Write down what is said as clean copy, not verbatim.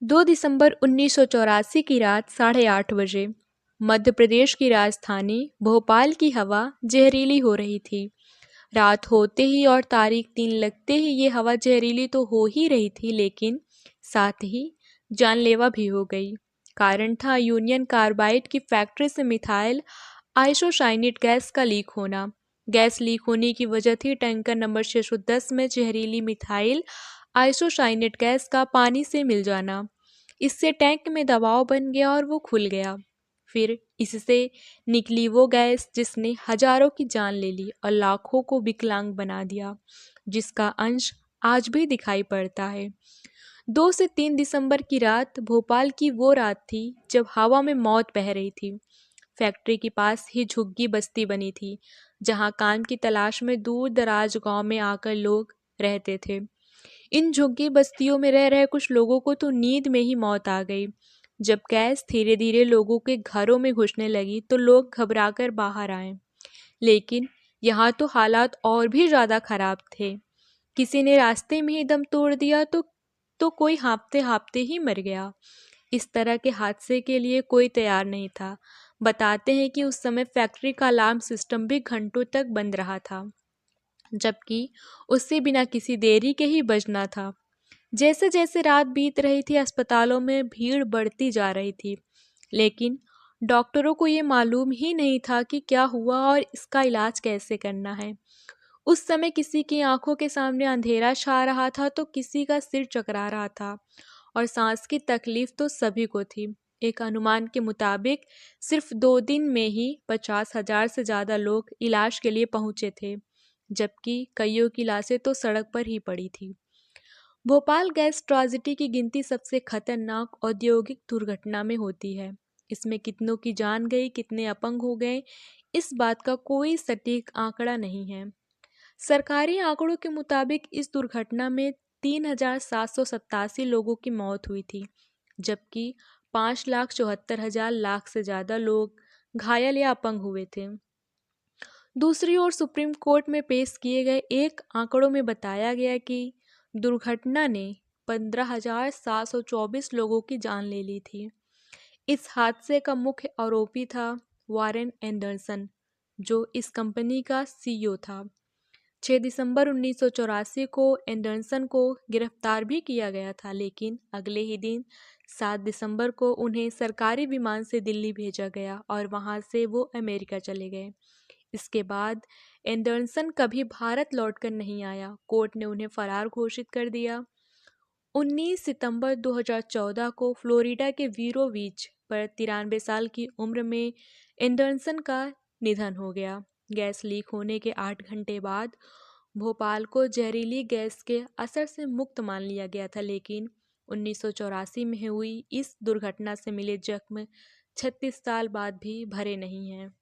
2 दिसंबर 1984 की रात 8:30 बजे मध्य प्रदेश की राजधानी भोपाल की हवा जहरीली हो रही थी। रात होते ही और तारीख 3 लगते ही ये हवा जहरीली तो हो ही रही थी, लेकिन साथ ही जानलेवा भी हो गई। कारण था यूनियन कार्बाइड की फैक्ट्री से मिथाइल आइसोसाइनेट गैस का लीक होना। गैस लीक होने की वजह थी टैंकर नंबर 610 में जहरीली मिथाइल आइसोसाइनेट गैस का पानी से मिल जाना। इससे टैंक में दबाव बन गया और वो खुल गया। फिर इससे निकली वो गैस जिसने हजारों की जान ले ली और लाखों को विकलांग बना दिया, जिसका अंश आज भी दिखाई पड़ता है। 2 से 3 दिसंबर की रात भोपाल की वो रात थी जब हवा में मौत बह रही थी। फैक्ट्री के पास ही झुग्गी बस्ती बनी थी, जहां काम की तलाश में दूर दराज गांव में आकर लोग रहते थे। इन झुग्गी बस्तियों में रह रहे कुछ लोगों को तो नींद में ही मौत आ गई। जब गैस धीरे धीरे लोगों के घरों में घुसने लगी तो लोग घबराकर बाहर आए, लेकिन यहाँ तो हालात और भी ज़्यादा खराब थे। किसी ने रास्ते में ही दम तोड़ दिया तो कोई हाँफते हाँफते ही मर गया। इस तरह के हादसे के लिए कोई तैयार नहीं था। बताते हैं कि उस समय फैक्ट्री का अलार्म सिस्टम भी घंटों तक बंद रहा था, जबकि उससे बिना किसी देरी के ही बजना था। जैसे जैसे रात बीत रही थी, अस्पतालों में भीड़ बढ़ती जा रही थी, लेकिन डॉक्टरों को ये मालूम ही नहीं था कि क्या हुआ और इसका इलाज कैसे करना है। उस समय किसी की आंखों के सामने अंधेरा छा रहा था तो किसी का सिर चकरा रहा था और सांस की तकलीफ तो सभी को थी। एक अनुमान के मुताबिक सिर्फ 2 दिन में ही 50,000 से ज़्यादा लोग इलाज के लिए पहुंचे थे, जबकि कईयों की लाशें तो सड़क पर ही पड़ी थी। भोपाल गैस ट्रेजेडी की गिनती सबसे खतरनाक औद्योगिक दुर्घटना में होती है। इसमें कितनों की जान गई, कितने अपंग हो गए, इस बात का कोई सटीक आंकड़ा नहीं है। सरकारी आंकड़ों के मुताबिक इस दुर्घटना में 3,787 लोगों की मौत हुई थी, जबकि 5,74,000 लाख से ज़्यादा लोग घायल या अपंग हुए थे। दूसरी ओर सुप्रीम कोर्ट में पेश किए गए एक आंकड़ों में बताया गया कि दुर्घटना ने 15,724 लोगों की जान ले ली थी। इस हादसे का मुख्य आरोपी था वारेन एंडरसन, जो इस कंपनी का सीईओ था। 6 दिसंबर 1984 को एंडरसन को गिरफ्तार भी किया गया था, लेकिन अगले ही दिन 7 दिसंबर को उन्हें सरकारी विमान से दिल्ली भेजा गया और वहां से वो अमेरिका चले गए। इसके बाद एंडरसन कभी भारत लौटकर नहीं आया। कोर्ट ने उन्हें फरार घोषित कर दिया। 19 सितंबर 2014 को फ्लोरिडा के वीरो बीच पर 93 साल की उम्र में एंडरसन का निधन हो गया। गैस लीक होने के 8 घंटे बाद भोपाल को जहरीली गैस के असर से मुक्त मान लिया गया था, लेकिन 1984 में हुई इस दुर्घटना से मिले जख्म 36 साल बाद भी भरे नहीं हैं।